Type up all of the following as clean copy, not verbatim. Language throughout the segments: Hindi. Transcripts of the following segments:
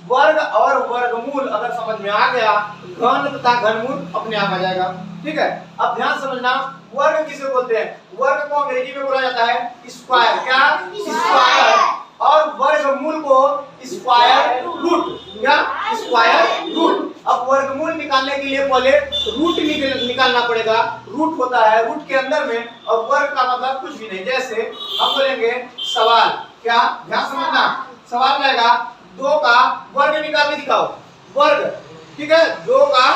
वर्ग और वर्गमूल अगर समझ में आ गया, घन तथा घनमूल अपने आप आ जाएगा। ठीक है, अब ध्यान समझना, वर्ग किसे बोलते हैं? वर्ग को अंग्रेजी में बोला जाता है स्क्वायर। क्या? स्क्वायर। और वर्गमूल को स्क्वायर रूट। क्या? Square root. अब वर्गमूल निकालने के लिए पहले रूट निकालना पड़ेगा। रूट होता है रूट के अंदर में, और वर्ग का मतलब कुछ भी नहीं। जैसे हम बोलेंगे सवाल। क्या? ध्यान समझना, सवाल रहेगा 2 का वर्ग निकाल के दिखाओ। वर्ग, ठीक है, 2 का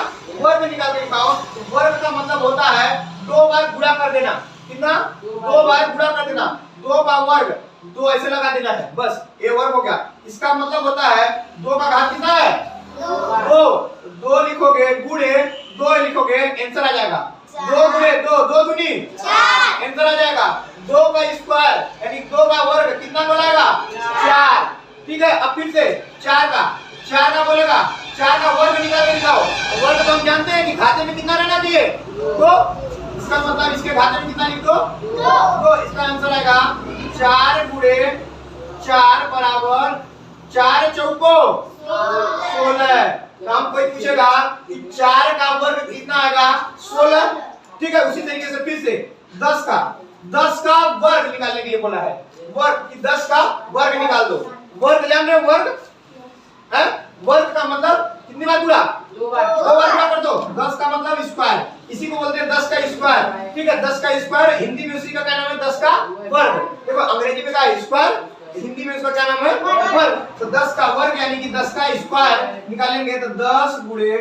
वर्ग निकाल के दिखाओ। वर्ग का मतलब होता है 2 बार गुणा कर देना। कितना? 2 बार गुणा कर देना। 2 का वर्ग 2 ऐसे लगा देना है, बस ये वर्ग हो गया। इसका मतलब होता है 2 का घात कितना है? 2 लिखोगे, गुणे 2 लिखोगे, आंसर आ जाएगा 2 गुणे 2, 2 दूनी 4, आंसर आ जाएगा 2 का स्क्वायर यानी 2 का वर्ग कितना बोलेगा? 4। ठीक है, अब फिर से 4 का बोलेगा, 4 का वर्ग निकाल के दिखाओ। वर्ग तो हम जानते हैं कि खाते में कितना रहना चाहिए? 2। इसका मतलब इसके खाते में कितना लिख दो? 2। इसका आंसर आएगा 4 गुणे 4 बराबर 4 चौको 16। तो हम कोई पूछेगा कि 4 का वर्ग कितना आएगा? 16। ठीक है, उसी तरीके से फिर से 10 का वर्ग निकालने के लिए बोला है। वर्ग कि 10 का वर्ग निकाल दो। वर्ग जान रहे हो? वर्ग है, वर्ग का मतलब कितनी बार गुणा? 2 बार गुणा कर दो। 10 का मतलब स्क्वायर, इसी को बोलते हैं 10 का स्क्वायर। ठीक है, 10 का स्क्वायर हिंदी में उसी का क्या नाम है? 10 का वर्ग। देखो अंग्रेजी में क्या है? स्क्वायर, हिंदी में इसका क्या नाम है? वर्ग। तो 10 का वर्ग यानी कि 10 का स्क्वायर निकालेंगे तो 10 गुणे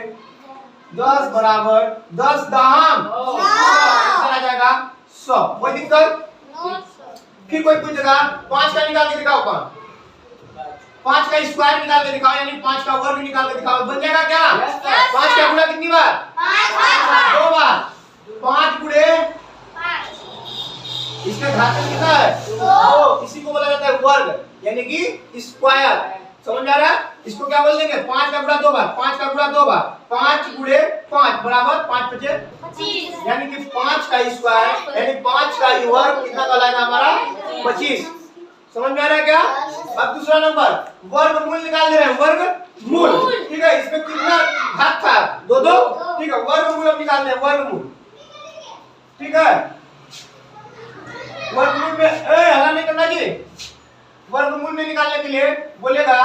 10 बराबर 10 दहाम आ जाएगा 100। कोई दिक्कत? फिर कोई पूछेगा 5 का निकाल के दिखाओ। 5 का स्क्वायर निकाल के दिखाओ यानी 5 का वर्ग निकाल के दिखाओ, बन जाएगा क्या? 5 का गुणा कितनी बार? 2 बार। 5 गुणे इसका घात कितना है? 2। इसी को बोला जाता है वर्ग यानी कि स्क्वायर। समझ आ रहा है? इसको क्या बोल देंगे? 5 का गुणा 2 बार। 5 का गुणा 2 बार, 5 गुणे 5 बराबर 5 पचे 25 यानी कि 5 का स्क्वायर यानी 5 का वर्ग कितना कहलाएगा हमारा? 25। समझ में आ रहा है क्या? अब दूसरा नंबर वर्गमूल निकाल दे रहे हैं। वर्गमूल, ठीक है, इसमें कितना घात था? 2। ठीक है, वर्गमूल अब निकाल दे रहे हैं। वर्गमूल, ठीक है, वर्गमूल में हला नहीं करना जी। वर्गमूल में निकालने के लिए बोलेगा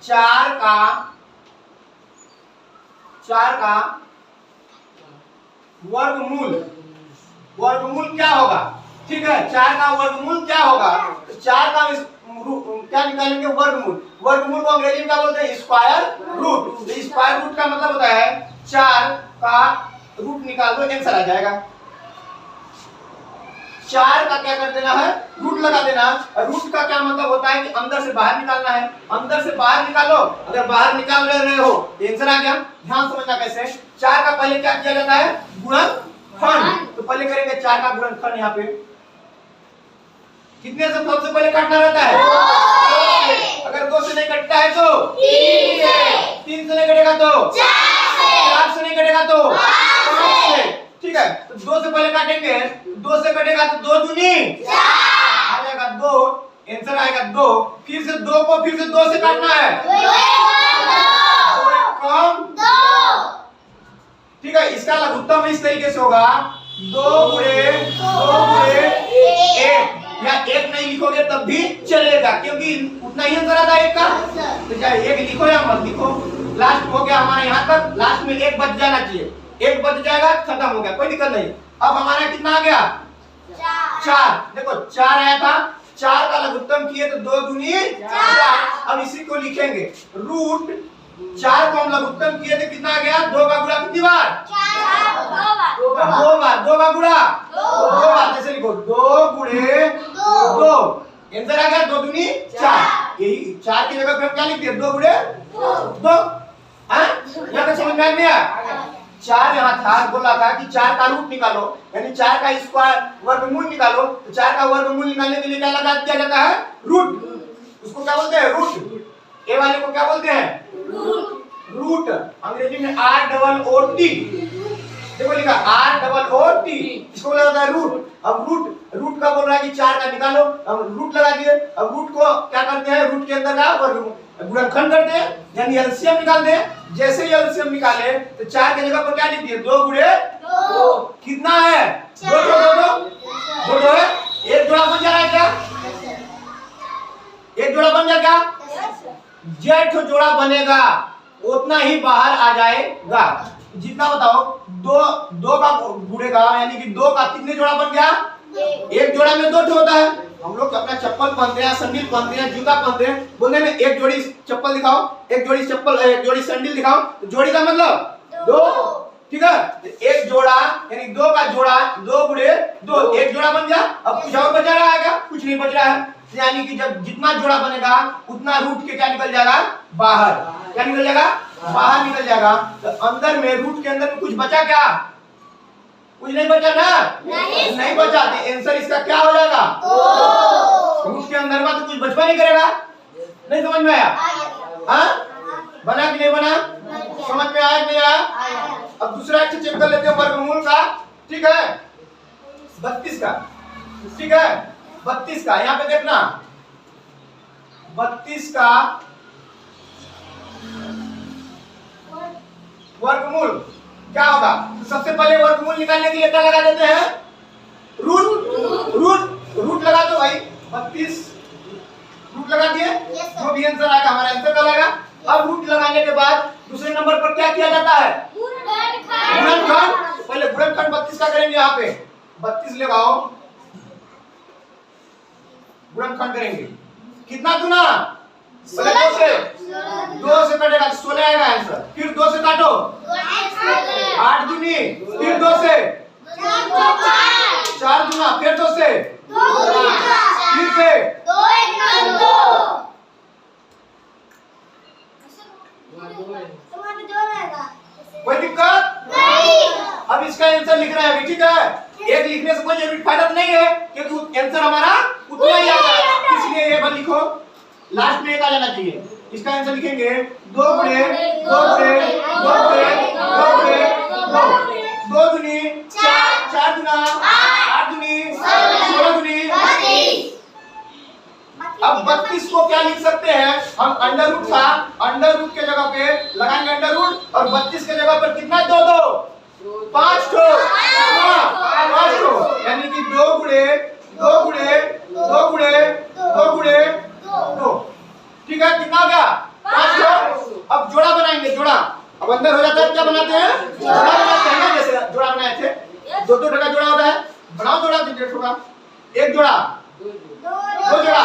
4 का वर्गमूल। वर्गमूल क्या होगा? ठीक है, 4 का वर्गमूल क्या होगा? 4 का क्या निकालेंगे? वर्गमूल। वर्गमूल को अंग्रेजी में क्या बोलते हैं? Square root. स्क्वायर रूट का मतलब होता है 4 का रूट निकाल दो, आंसर आ जाएगा। 4 का क्या कर देना है? रूट लगा देना। रूट का क्या मतलब होता है कि अंदर से बाहर निकालना है। अंदर से बाहर निकालो, अगर बाहर निकाल रहे हो तो आंसर आ गया। ध्यान समझना कैसे। 4 का पहले क्या किया जाता है? गुणनखंड। तो पहले करेंगे 4 का गुणनखंड। यहाँ पे कितने से सबसे पहले काटना रहता है? 2 से। अगर 2 से नहीं कटता है तो 3 से नहीं कटेगा तो 4 से नहीं कटेगा तो 5 से। ठीक है, तो 2 से पहले काटेंगे, 2 से कटेगा तो 2 दूनी 4 आ जाएगा 2, आंसर आएगा 2। फिर से 2 को फिर से 2 से काटना है, 2 कम 2। ठीक है, इसका लघुत्तम इस तरीके से होगा 2 गुणे 1 या 1 नहीं लिखोगे तब भी चलेगा क्योंकि उतना ही आंसर आता है 1 का। तो चाहे 1 लिखो या मत लिखो, लास्ट हो गया हमारा यहाँ तक। लास्ट में 1 बच जाना चाहिए, 1 बच जाएगा खत्म हो गया, कोई दिक्कत नहीं। अब हमारा कितना आ गया? 4। देखो 4 आया था, 4 का लघुत्तम किए तो 2 दूनी 4। अब इसी को लिखेंगे रूट 4 को हम लघुत्तम किए तो कितना आ गया? 2 का गुणा कितनी बार? 2 बार। 2 का गुणा 2 बार। जैसे लिखो 2 गुणे 2, आंसर आ गया 2 दूनी 4। यही 4 की जगह पे हम क्या लिखते हैं? 2 गुणे 2। हाँ, यहाँ तक समझ में आ गया? 4 यहाँ था, बोला था कि 4 का रूट निकालो यानी 4 का स्क्वायर वर्गमूल निकालो। तो 4 का वर्गमूल निकालने के लिए क्या लगा दिया जाता है? रूट। उसको क्या बोलते हैं? रूट। ए वाले को क्या बोलते हैं? रूट। अंग्रेजी में ROOT। देखो लिखा ROOT, इसको बोला जाता है रूट। अब रूट का बोल रहा है कि 4 का निकालो, अब रूट लगा दिए। अब रूट को क्या करते हैं? रूट के अंदर का वर्गमूल गुणनखंड करते हैं यानी एलसीएम निकालते हैं। जैसे ही एलसीएम निकाले तो 4 की जगह पर क्या लिख दिए 2 गुणे 2 कितना है 2 है। एक जोड़ा बन जा रहा है क्या? एक जोड़ा बन जाएगा। जेठ जोड़ा बनेगा उतना ही बाहर आ जाएगा। जितना बताओ 2 का गुणेगा यानी कि 2 का कितने जोड़ा बन गया? एक जोड़ा में 2 होता है। हम लोग अपना चप्पल पहनते हैं, सैंडल पहनते हैं, जूता पहनते हैं, बोलने में एक जोड़ी चप्पल दिखाओ, एक जोड़ी चप्पल, एक जोड़ी सैंडल दिखाओ, तो जोड़ी का मतलब 2। ठीक है, एक जोड़ा यानी 2 का जोड़ा 2 गुणे 2 एक जोड़ा बन गया। अब कुछ और बचा रहा है क्या? कुछ नहीं बच रहा है, यानी कि जब जितना जोड़ा बनेगा उतना रूट के क्या निकल जाएगा बाहर। क्या निकल जाएगा? बाहर निकल जाएगा। तो अंदर में रूट के अंदर में कुछ बचा क्या? कुछ नहीं बचा ना? नहीं बचा। आंसर इसका क्या हो जाएगा? रूट के अंदर में तो कुछ बचपा नहीं करेगा। नहीं समझ में आया? हाँ, बना कि नहीं बना? समझ में आया कि नहीं आया? अब दूसरा एक चेक कर लेते हैं वर्गमूल का। ठीक है, 32 का। ठीक है, 32 का यहाँ पे देखना 32 का वर्गमूल क्या होगा? तो सबसे पहले वर्गमूल निकालने के लिए क्या लगा देते हैं? रूट लगा दो भाई। 32 रूट लगा दिए, जो भी आंसर आएगा हमारा आंसर का आएगा। अब रूट लगाने के बाद दूसरे नंबर पर क्या किया जाता है? गुणनखंड। पहले गुणनखंड 32 का करेंगे। यहाँ पे 32 लगाओ, गुणनखंड करेंगे। कितना गुना? 2 से कटेगा 16 आएगा आंसर। फिर 2 से काटो 8 दूनी, फिर 2 से 4 दूना, फिर 2 से फिर से 2 कोई दिक्कत नहीं। अब इसका आंसर लिख रहे हैं अभी। ठीक है, एक लिखने से कोई जरूरी फायदा नहीं है क्योंकि आंसर हमारा उतना ही आता है, इसलिए ये बल लिखो। लास्ट में एक आ जाना चाहिए। इसका आंसर लिखेंगे 2 गुणे 2 गुणे 2 गुणे 2 गुणे 2 दूनी 4 4 दूना 8 दूनी 16 दूनी 32। अब 32 को क्या लिख सकते हैं हम? अंडर रूट था, अंडर रूट के जगह पे लगाएंगे अंडर रूट, और 32 के जगह पर कितना 2 5 ठो, यानी कि 2 गुणे 2 गुणे 2 गुणे 2 गुणे 2। ठीक है, कितना हो गया? 5 ठो। अब जोड़ा बनाएंगे, जोड़ा। अब अंदर हो जाता है, क्या बनाते हैं? जोड़ा बनाते हैं ना, जैसे जोड़ा बनाए थे। 2 का जोड़ा होता है, बनाओ जोड़ा 1.5 का। एक जोड़ा 2 जोड़ा।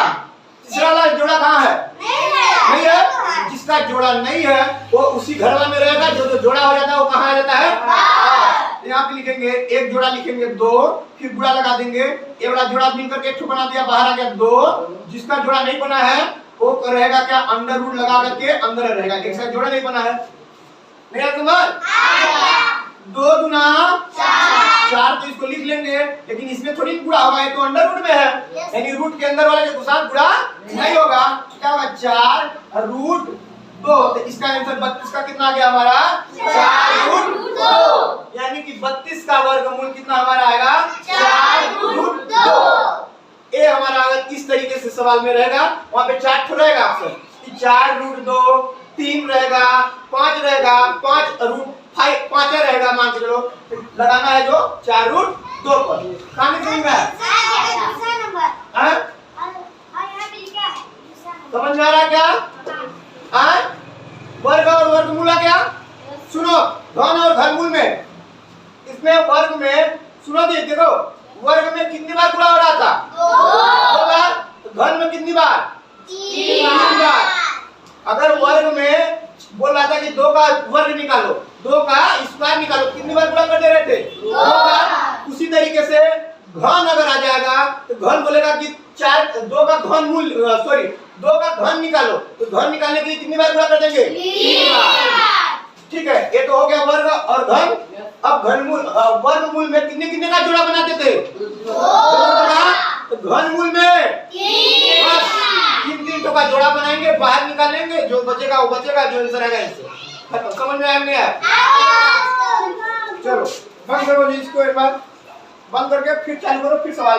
तीसरा वाला जोड़ा कहाँ है? नहीं है। जिसका जोड़ा नहीं है वो उसी घर में रहेगा, जो जोड़ा हो जाता है वो कहाँ आ जाता है? यहाँ पे लिखेंगे एक जोड़ा, लिखेंगे 2, फिर गुणा लगा देंगे। ये वाला जोड़ा मिलकर के एक बना दिया, बाहर आ गया 2। जिसका जोड़ा नहीं बना है वो रहेगा क्या? अंडर रूट लगा करके अंदर रहेगा। एक साथ जोड़ा नहीं बना है। नहीं है समझ? 2 दूना 4 तो इसको लिख लेंगे, लेकिन इसमें थोड़ी गुणा होगा, ये तो अंडर रूट में है, यानी रूट के अंदर वाले के साथ गुणा नहीं होगा। क्या होगा? 4 रूट 2। तो इसका आंसर 32 का कितना आ गया हमारा? 4 रूट 2। यानी कि 32 का वर्गमूल कितना हमारा आएगा? 4 रूट 2। ये हमारा अगर इस तरीके से सवाल में रहेगा, वहां पे 4 ठो रहेगा ऑप्शन, 4 रूट 2, 3 रहेगा, 5 रहेगा, 5 रूट 5 रहेगा, मान के चलो। लगाना है जो 4 रूट 2 पर। कहां समझ में समझ में आ रहा क्या? वर्ग और वर्गमूल आ गया। सुनो, घन और घनमूल में, इसमें वर्ग में सुनो, देखो वर्ग में कितनी बार गुणा हो रहा था? 2 बार। घन में कितनी बार? 3 बार। अगर वर्ग में बोल रहा था कि 2 का वर्ग निकालो, 2 का स्क्वायर निकालो, कितनी बार गुणा कर दे रहे थे? 2 बार। उसी तरीके से घन अगर आ जाएगा तो घन बोलेगा कि 2 का घन मूल, सॉरी 2 का घन निकालो, तो घन निकालने के लिए कितनी बार गुणा कर देंगे? 3 बार। ठीक है, ये तो हो गया वर्ग और घन। अब घनमूल, वर्गमूल में कितने कितने का जोड़ा बनाते थे? 2 का। तो घनमूल में 3 का जोड़ा बनाएंगे, बाहर निकालेंगे, जो बचेगा वो बचेगा, जो आंसर आएगा इससे। समझ में आया नहीं आया? चलो बंद करो जी इसको, एक बार बंद करके फिर चालू करो, फिर सवाल।